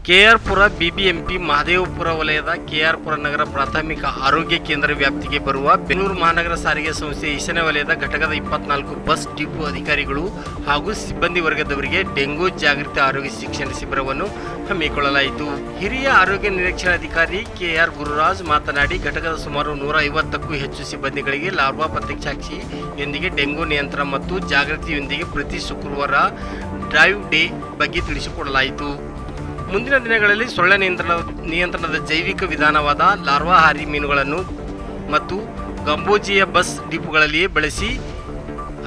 K R ಪುರ BBMP Mahadevapura ವಲಯದ K R ಪುರ ನಗರ ಪ್ರಾಥಮಿಕ ಆರೋಗ್ಯ ಕೇಂದ್ರ ವ್ಯಾಪ್ತಿಗೆ ಬರುವ ಬೆಂಗಳೂರು ಮಹಾನಗರ ಸಾರಿಗೆ ಸಂಸ್ಥೆ ಈಶಾನ್ಯ ವಲಯದ ಘಟಕದ 24 ಬಸ್ ಡಿಪೋ ಅಧಿಕಾರಿಗಳು ಹಾಗೂ ಸಿಬ್ಬಂದಿ ವರ್ಗದವರಿಗೆ ಡೆಂಗು ಜಾಗೃತಿ ಆರೋಗ್ಯ ಶಿಕ್ಷಣ ಶಿಬಿರವನ್ನು ಹಮ್ಮಿಕೊಳ್ಳಲಾಯಿತು. ಹಿರಿಯ ಆರೋಗ್ಯ ನಿರೀಕ್ಷಣಾಧಿಕಾರಿ ಕೆಆರ್ ಗುರುರಾಜ್ ಮಾತನಾಡಿ, ಘಟಕದ ಸುಮಾರು 150ಕ್ಕೂ ಹೆಚ್ಚು ಸಿಬ್ಬಂದಿಗಳಿಗೆ ಲಾರ್ವಾ ಪತ್ತೆಸಾಕ್ಷಿಯೊಂದಿಗೆ ಡೆಂಗು ನಿಯಂತ್ರಣ ಮತ್ತು ಜಾಗೃತಿಯೊಂದಿಗೆ ಪ್ರತಿ ಶುಕ್ರವಾರ ಡ್ರೈವ್ ಡೇ ಬಗ್ಗೆ ತಿಳಿಸಿಕೊಡಲಾಯಿತು. ಮುಂದಿನ ದಿನಗಳಲ್ಲಿ ಸೊಳ್ಳೆ ನಿಯಂತ್ರಣದ ಜೈವಿಕ ವಿಧಾನವಾದ ಲಾರ್ವಾಹಾರಿ ಮೀನುಗಳನ್ನು ಮತ್ತು ಗಂಬೋಜಿಯ ಬಸ್ ಡಿಪೋಗಳಲ್ಲಿಯೇ ಬಳಸಿ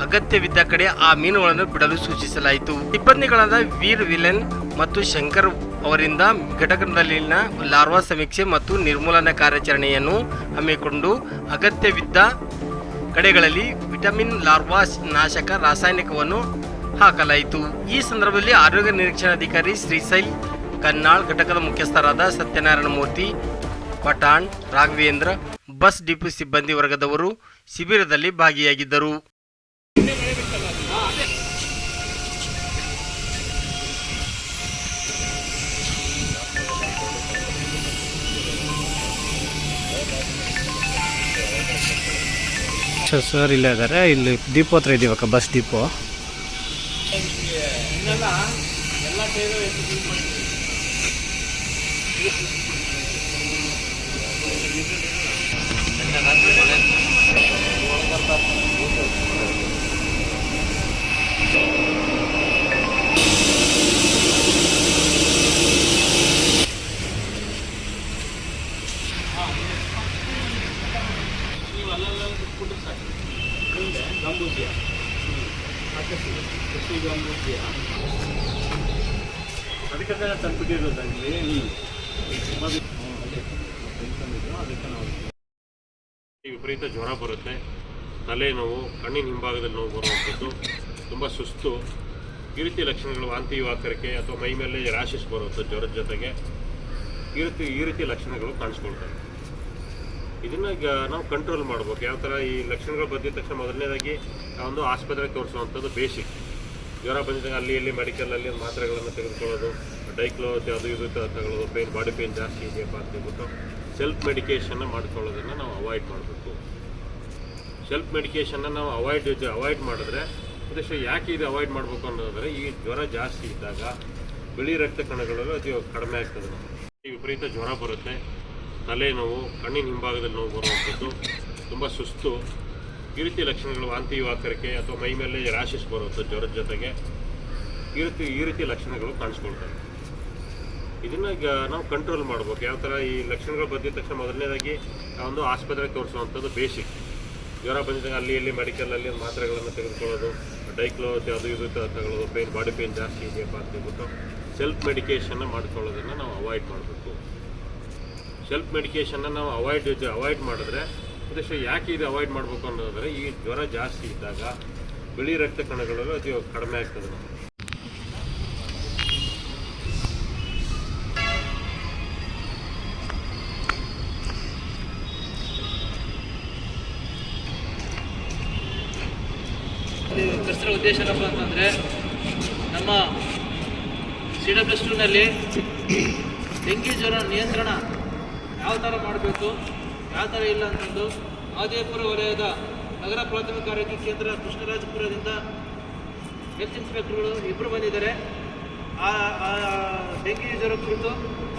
ಅಗತ್ಯವಿದ್ದ ಕಡೆ ಆ ಮೀನುಗಳನ್ನು ಬಿಡಲು ಸೂಚಿಸಲಾಯಿತು. ಸಿಬ್ಬಂದಿಗಳಾದ ವೀರ್ ವಿಲೆನ್ ಮತ್ತು ಶಂಕರ್ ಅವರಿಂದ ಘಟಕದಲ್ಲಿನ ಲಾರ್ವಾ ಸಮೀಕ್ಷೆ ಮತ್ತು ನಿರ್ಮೂಲನಾ ಕಾರ್ಯಾಚರಣೆಯನ್ನು ಹಮ್ಮಿಕೊಂಡು ಅಗತ್ಯವಿದ್ದ ಕಡೆಗಳಲ್ಲಿ ವಿಟಮಿನ್ ಲಾರ್ವಾ ನಾಶಕ ರಾಸಾಯನಿಕವನ್ನು ಹಾಕಲಾಯಿತು. ಈ ಸಂದರ್ಭದಲ್ಲಿ ಆರೋಗ್ಯ ನಿರೀಕ್ಷಣಾಧಿಕಾರಿ ಶ್ರೀಶೈಲ್ ಕನ್ನಾಳ್, ಘಟಕದ ಮುಖ್ಯಸ್ಥರಾದ ಸತ್ಯನಾರಾಯಣ ಮೂರ್ತಿ, ಪಠಾಣ್, ರಾಘವೇಂದ್ರ, ಬಸ್ ಡಿಪೋ ಸಿಬ್ಬಂದಿ ವರ್ಗದವರು ಶಿಬಿರದಲ್ಲಿ ಭಾಗಿಯಾಗಿದ್ದರು. ಸರ್ ಇಲ್ಲೇ ಇದ್ದಾರೆ, ಇಲ್ಲಿ ಡಿಪೋ ಹತ್ರ ಇದೀವಕ್ಕ, ಬಸ್ ಡಿಪೋ. ಅದಕ್ಕೆ ತಲುಪಿಟ್ಟಿರೋದಲ್ಲಿ ವಿಪರೀತ ಜ್ವರ ಬರುತ್ತೆ, ತಲೆನೋವು, ಕಣ್ಣಿನ ಹಿಂಭಾಗದಲ್ಲಿ ನೋವು ಬರುವಂಥದ್ದು, ತುಂಬ ಸುಸ್ತು, ಈ ರೀತಿ ಲಕ್ಷಣಗಳು, ವಾಂತಿ ವಾಕರಿಕೆ ಅಥವಾ ಮೈ ಮೇಲೆ ರ್ಯಾಷಸ್ ಬರುತ್ತೆ ಜ್ವರದ ಜೊತೆಗೆ, ಈ ರೀತಿ ಲಕ್ಷಣಗಳು ಕಾಣಿಸ್ಕೊಳ್ತವೆ. ಇದನ್ನು ನಾವು ಕಂಟ್ರೋಲ್ ಮಾಡ್ಬೇಕು. ಯಾವ ಥರ ಈ ಲಕ್ಷಣಗಳು ಬಂದಿದ ತಕ್ಷಣ ಮೊದಲನೇದಾಗಿ ಒಂದು ಆಸ್ಪತ್ರೆಗೆ ತೋರಿಸುವಂಥದ್ದು ಬೇಸಿಕ್. ಜ್ವರ ಬಂದಿದ್ದಾಗ ಅಲ್ಲಿ ಇಲ್ಲಿ ಮೆಡಿಕಲಲ್ಲಿ ಮಾತ್ರೆಗಳನ್ನು ತೆಗೆದುಕೊಳ್ಳೋದು, ಡೈಕ್ಲೋ ಅದು ಇದು ತಗೊಳ್ಳೋದು, ಬಾಡಿ ಪೇನ್ ಜಾಸ್ತಿ ಇದೆಯಪ್ಪ ಅಂತ ಹೇಳ್ಬಿಟ್ಟು ಸೆಲ್ಫ್ ಮೆಡಿಕೇಷನ್ನ ಮಾಡ್ಕೊಳ್ಳೋದನ್ನು ನಾವು ಅವಾಯ್ಡ್ ಮಾಡಬೇಕು. ಸೆಲ್ಫ್ ಮೆಡಿಕೇಷನ್ನ ನಾವು ಅವಾಯ್ಡ್ ಮಾಡಿದ್ರೆ ಉದ್ದೇಶ ಯಾಕೆ ಇದು ಅವಾಯ್ಡ್ ಮಾಡಬೇಕು ಅನ್ನೋದಾದರೆ, ಈ ಜ್ವರ ಜಾಸ್ತಿ ಇದ್ದಾಗ ಬಿಳಿ ರಕ್ತ ಕಣಗಳು ಅದು ಕಡಿಮೆ ಆಗ್ತದೆ. ವಿಪರೀತ ಜ್ವರ ಬರುತ್ತೆ, ತಲೆನೋವು, ಕಣ್ಣಿನ ಹಿಂಭಾಗದಲ್ಲಿ ನೋವು ಬರುವಂಥದ್ದು, ತುಂಬ ಸುಸ್ತು, ಈ ರೀತಿ ಲಕ್ಷಣಗಳು, ವಾಂತಿ ವಾಕರಿಕೆ ಅಥವಾ ಮೈ ಮೇಲೆ ರ್ಯಾಷಸ್ ಬರುತ್ತೆ ಜ್ವರದ ಜೊತೆಗೆ, ಈ ರೀತಿ ಲಕ್ಷಣಗಳು ಕಾಣಿಸ್ಕೊಳ್ತವೆ. ಇದನ್ನು ನಾವು ಕಂಟ್ರೋಲ್ ಮಾಡ್ಬೇಕು. ಯಾವ ಥರ ಈ ಲಕ್ಷಣಗಳು ಬಂದಿದ ತಕ್ಷಣ ಮೊದಲನೇದಾಗಿ ಒಂದು ಆಸ್ಪತ್ರೆಗೆ ತೋರಿಸುವಂಥದ್ದು ಬೇಸಿಕ್. ಜ್ವರ ಬಂದಿದ್ದಾಗ ಅಲ್ಲಿ ಇಲ್ಲಿ ಮೆಡಿಕಲಲ್ಲಿ ಮಾತ್ರೆಗಳನ್ನು ತೆಗೆದುಕೊಳ್ಳೋದು, ಡೈಕ್ಲೋ ಅದು ಇದು ತಗೊಳ್ಳೋದು, ಬಾಡಿ ಪೇನ್ ಜಾಸ್ತಿ ಇದೆಯಪ್ಪ ಅಂತ ಹೇಳ್ಬಿಟ್ಟು ಸೆಲ್ಫ್ ಮೆಡಿಕೇಷನ್ನ ಮಾಡ್ಕೊಳ್ಳೋದನ್ನು ನಾವು ಅವಾಯ್ಡ್ ಮಾಡಬೇಕು. ಸೆಲ್ಫ್ ಮೆಡಿಕೇಷನ್ನ ನಾವು ಅವಾಯ್ಡ್ ಮಾಡಿದ್ರೆ ಉದ್ದೇಶ ಯಾಕೆ ಇದು ಅವಾಯ್ಡ್ ಮಾಡಬೇಕು ಅನ್ನೋದಾದರೆ, ಈ ಜ್ವರ ಜಾಸ್ತಿ ಇದ್ದಾಗ ಬಿಳಿ ರಕ್ತ ಕಣಗಳು ಅದು ಕಡಿಮೆ ಆಗ್ತದೆ. ಕರ್ಸಿರೋ ಉದ್ದೇಶ ಏನಪ್ಪ ಅಂತಂದರೆ, ನಮ್ಮ CW2ನಲ್ಲಿ ಡೆಂಗಿ ಜ್ವರ ನಿಯಂತ್ರಣ ಯಾವ ಥರ ಮಾಡಬೇಕು, ಯಾವ ಥರ ಇಲ್ಲ ಅಂತಂದು ಮಹದೇವಪುರ ವಲಯದ ನಗರ ಪ್ರಾಥಮಿಕ ಆರೋಗ್ಯ ಕೇಂದ್ರ ಕೃಷ್ಣರಾಜಪುರದಿಂದ ಹೆಲ್ತ್ ಇನ್ಸ್ಪೆಕ್ಟರ್ಗಳು ಇಬ್ಬರು ಬಂದಿದ್ದಾರೆ. ಆ ಡೆಂಗಿ ಜ್ವರ ಕುರಿತು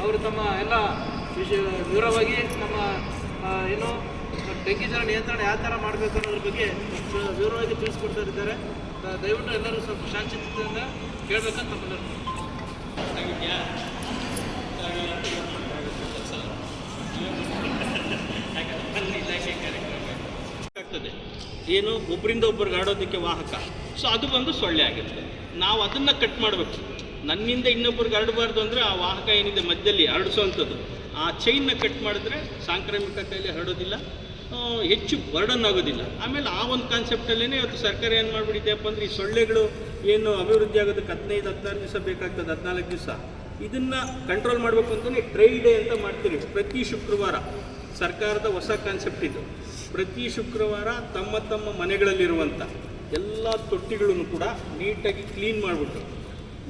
ಅವರು ತಮ್ಮ ಎಲ್ಲ ವಿವರವಾಗಿ ನಮ್ಮ ಏನು ಡೆಂಗಿ ಜ್ವರ ನಿಯಂತ್ರಣ ಯಾವ ಥರ ಮಾಡಬೇಕು ಅನ್ನೋದ್ರ ಬಗ್ಗೆ ವಿವರವಾಗಿ ತಿಳಿಸ್ಕೊಡ್ತಾ ಇದ್ದಾರೆ. ದಯವಿಟ್ಟು ಎಲ್ಲರೂ ಸ್ವಲ್ಪ ಶಾಂತಿಯಿಂದ ಕೇಳಬೇಕಂತ ನಮ್ಮೆಲ್ಲರೂ ಆಗ್ತದೆ. ಏನು ಒಬ್ಬರಿಂದ ಒಬ್ಬರಿಗೆ ಆಡೋದಕ್ಕೆ ವಾಹಕ, ಸೊ ಅದು ಬಂದು ಸೊಳ್ಳೆ ಆಗಿರುತ್ತೆ. ನಾವು ಅದನ್ನು ಕಟ್ ಮಾಡಬೇಕು. ನನ್ನಿಂದ ಇನ್ನೊಬ್ಬರಿಗೆ ಹರಡಬಾರ್ದು ಅಂದರೆ ಆ ವಾಹಕ ಏನಿದೆ ಮಧ್ಯದಲ್ಲಿ ಹರಡಿಸೋವಂಥದ್ದು, ಆ ಚೈನ್ನ ಕಟ್ ಮಾಡಿದ್ರೆ ಸಾಂಕ್ರಾಮಿಕ ಕಾಯಿಲೆ ಹರಡೋದಿಲ್ಲ, ಹೆಚ್ಚು ಬರ್ಡನ್ ಆಗೋದಿಲ್ಲ. ಆಮೇಲೆ ಆ ಒಂದು ಕಾನ್ಸೆಪ್ಟಲ್ಲೇ ಇವತ್ತು ಸರ್ಕಾರ ಏನು ಮಾಡಿಬಿಟ್ಟಿದೆಯಪ್ಪ ಅಂದರೆ, ಈ ಸೊಳ್ಳೆಗಳು ಏನು ಅಭಿವೃದ್ಧಿ ಆಗೋದಕ್ಕೆ 15-16 ದಿವಸ ಬೇಕಾಗ್ತದೆ, 14 ದಿವಸ. ಇದನ್ನು ಕಂಟ್ರೋಲ್ ಮಾಡಬೇಕು ಅಂತಲೇ ಡ್ರೈ ಡೇ ಅಂತ ಮಾಡ್ತೀವಿ ಪ್ರತಿ ಶುಕ್ರವಾರ. ಸರ್ಕಾರದ ಹೊಸ ಕಾನ್ಸೆಪ್ಟ್ ಇದು. ಪ್ರತಿ ಶುಕ್ರವಾರ ತಮ್ಮ ತಮ್ಮ ಮನೆಗಳಲ್ಲಿರುವಂಥ ಎಲ್ಲ ತೊಟ್ಟಿಗಳನ್ನು ಕೂಡ ನೀಟಾಗಿ ಕ್ಲೀನ್ ಮಾಡಿಬಿಟ್ಟು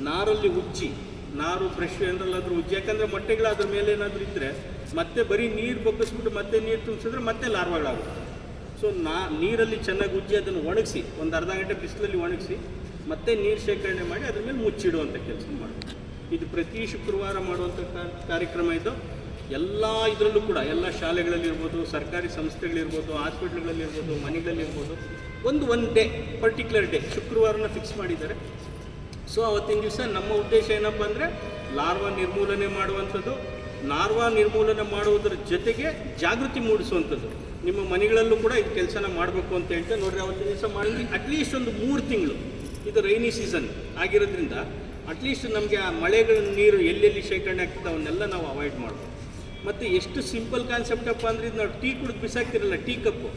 ನಾರಲ್ಲಿ ಉಜ್ಜಿ ನಾರು ಬ್ರಷ್ ಏನಾದ್ರೂ ಉಜ್ಜಿ, ಯಾಕಂದರೆ ಮೊಟ್ಟೆಗಳು ಅದ್ರ ಮೇಲೆ ಏನಾದರೂ ಇದ್ದರೆ ಮತ್ತೆ ಬರೀ ನೀರು ಬಗ್ಗಿಸ್ಬಿಟ್ಟು ಮತ್ತೆ ನೀರು ತುಂಬಿಸಿದ್ರೆ ಮತ್ತೆ ಲಾರ್ವಾಗಳಾಗುತ್ತೆ. ಸೊ ನೀರಲ್ಲಿ ಚೆನ್ನಾಗಿ ಉಜ್ಜಿ ಅದನ್ನು ಒಣಗಿಸಿ ಒಂದು ಅರ್ಧ ಗಂಟೆ ಬಿಸಿಲಲ್ಲಿ ಒಣಗಿಸಿ ಮತ್ತೆ ನೀರು ಶೇಖರಣೆ ಮಾಡಿ ಅದ್ರ ಮೇಲೆ ಮುಚ್ಚಿಡುವಂಥ ಕೆಲಸ ಮಾಡ್ತೀವಿ. ಇದು ಪ್ರತಿ ಶುಕ್ರವಾರ ಮಾಡುವಂಥ ಕಾರ್ಯಕ್ರಮ ಇದು. ಎಲ್ಲ ಇದರಲ್ಲೂ ಕೂಡ ಎಲ್ಲ ಶಾಲೆಗಳಲ್ಲಿರ್ಬೋದು, ಸರ್ಕಾರಿ ಸಂಸ್ಥೆಗಳಿರ್ಬೋದು, ಹಾಸ್ಪಿಟ್ಲ್ಗಳಲ್ಲಿರ್ಬೋದು, ಮನೆಗಳಲ್ಲಿರ್ಬೋದು, ಒಂದು ಡೇ ಪರ್ಟಿಕ್ಯುಲರ್ ಡೇ ಶುಕ್ರವಾರನ ಫಿಕ್ಸ್ ಮಾಡಿದ್ದಾರೆ. ಸೊ ಅವತ್ತಿನ ದಿವಸ ನಮ್ಮ ಉದ್ದೇಶ ಏನಪ್ಪ ಅಂದರೆ ಲಾರ್ವಾ ನಿರ್ಮೂಲನೆ ಮಾಡುವಂಥದ್ದು. ಲಾರ್ವಾ ನಿರ್ಮೂಲನೆ ಮಾಡುವುದರ ಜೊತೆಗೆ ಜಾಗೃತಿ ಮೂಡಿಸುವಂಥದ್ದು. ನಿಮ್ಮ ಮನೆಗಳಲ್ಲೂ ಕೂಡ ಇದು ಕೆಲಸನ ಮಾಡಬೇಕು ಅಂತ ಹೇಳ್ತಾ ನೋಡಿರಿ. ಅವತ್ತಿನ ದಿವಸ ಮಾಡಿದ್ವಿ ಅಟ್ಲೀಸ್ಟ್ ಒಂದು 3 ತಿಂಗಳು. ಇದು ರೈನಿ ಸೀಸನ್ ಆಗಿರೋದ್ರಿಂದ ಅಟ್ಲೀಸ್ಟ್ ನಮಗೆ ಆ ಮಳೆಗಳ ನೀರು ಎಲ್ಲೆಲ್ಲಿ ಶೇಖರಣೆ ಆಗ್ತದೆ ಅವನ್ನೆಲ್ಲ ನಾವು ಅವಾಯ್ಡ್ ಮಾಡ್ಬೋದು. ಮತ್ತು ಎಷ್ಟು ಸಿಂಪಲ್ ಕಾನ್ಸೆಪ್ಟಪ್ಪ ಅಂದರೆ ಇದು ನಾವು ಟೀ ಕುಡಿದು ಬಿಸಾಕ್ತಿರಲ್ಲ, tea cup,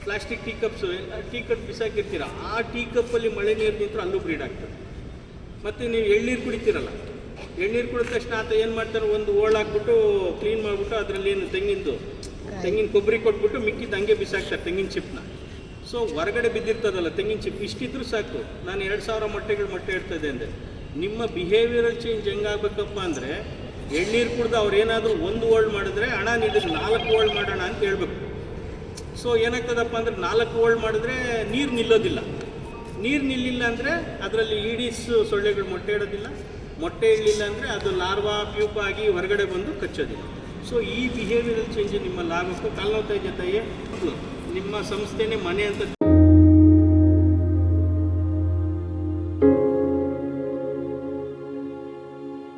plastic tea cups, tea cup ಬಿಸಾಕಿರ್ತೀರ, ಆ ಟೀ ಕಪ್ಪಲ್ಲಿ ಮಳೆ ನೀರು ನಿಂತರೂ ಅಲ್ಲೂ ಬ್ರೀಡ್ ಆಗ್ತದೆ. ಮತ್ತು ನೀವು ಎಳ್ನೀರು ಕುಡಿತೀರಲ್ಲ, ಎಳ್ನೀರು ಕುಡಿದ ತಕ್ಷಣ ಆತ ಏನು ಮಾಡ್ತಾರೆ, ಒಂದು ಹಾಕ್ಬಿಟ್ಟು ಕ್ಲೀನ್ ಮಾಡಿಬಿಟ್ಟು ಅದರಲ್ಲಿ ಏನು ತೆಂಗಿನ ಕೊಬ್ಬರಿ ಕೊಟ್ಬಿಟ್ಟು ಮಿಕ್ಕಿದ್ದು ಹಂಗೆ ಬಿಸಾಕ್ತಾರೆ ತೆಂಗಿನ ಚಿಪ್ನ. ಸೊ ಹೊರಗಡೆ ಬಿದ್ದಿರ್ತದಲ್ಲ ತೆಂಗಿನ ಚಿಪ್, ಇಷ್ಟಿದ್ರೂ ಸಾಕು. ನಾನು 2000 ಮೊಟ್ಟೆ ಇಡ್ತದೆ ಅಂದರೆ ನಿಮ್ಮ ಬಿಹೇವಿಯರಲ್ ಚೇಂಜ್ ಹೆಂಗಾಗಬೇಕಪ್ಪ ಅಂದರೆ ಎಳ್ನೀರು ಕುಡ್ದು ಅವ್ರು ಏನಾದರೂ 1 ವೋಲ್ಟ್ ಮಾಡಿದ್ರೆ ಅಣ್ಣ ನೀನು 4 ವೋಲ್ಟ್ ಮಾಡೋಣ ಅಂತ ಹೇಳ್ಬೇಕು. ಸೊ ಏನಾಗ್ತದಪ್ಪ ಅಂದರೆ 4 ವೋಲ್ಟ್ ಮಾಡಿದ್ರೆ ನೀರು ನಿಲ್ಲೋದಿಲ್ಲ. ನೀರು ನಿಲ್ಲಿಲ್ಲ ಅಂದರೆ ಅದರಲ್ಲಿ ಈಡೀಸ್ ಸೊಳ್ಳೆಗಳು ಮೊಟ್ಟೆ ಇಡೋದಿಲ್ಲ. ಮೊಟ್ಟೆ ಇಡಲಿಲ್ಲ ಅಂದರೆ ಅದು ಲಾರ್ವಾ ಪ್ಯೂಪ ಆಗಿ ಹೊರಗಡೆ ಬಂದು ಕಚ್ಚೋದಿಲ್ಲ. ಸೊ ಈ ಬಿಹೇವಿಯರಲ್ ಚೇಂಜ್ ನಿಮ್ಮಲ್ಲಿ ಆಗಬೇಕು. ಕಾಲು ನೋವ್ತಾ ಇದೆಯಾ ತಾಯಿ? ನಿಮ್ಮ ಸಂಸ್ಥೆನೇ ಮನೆ ಅಂತ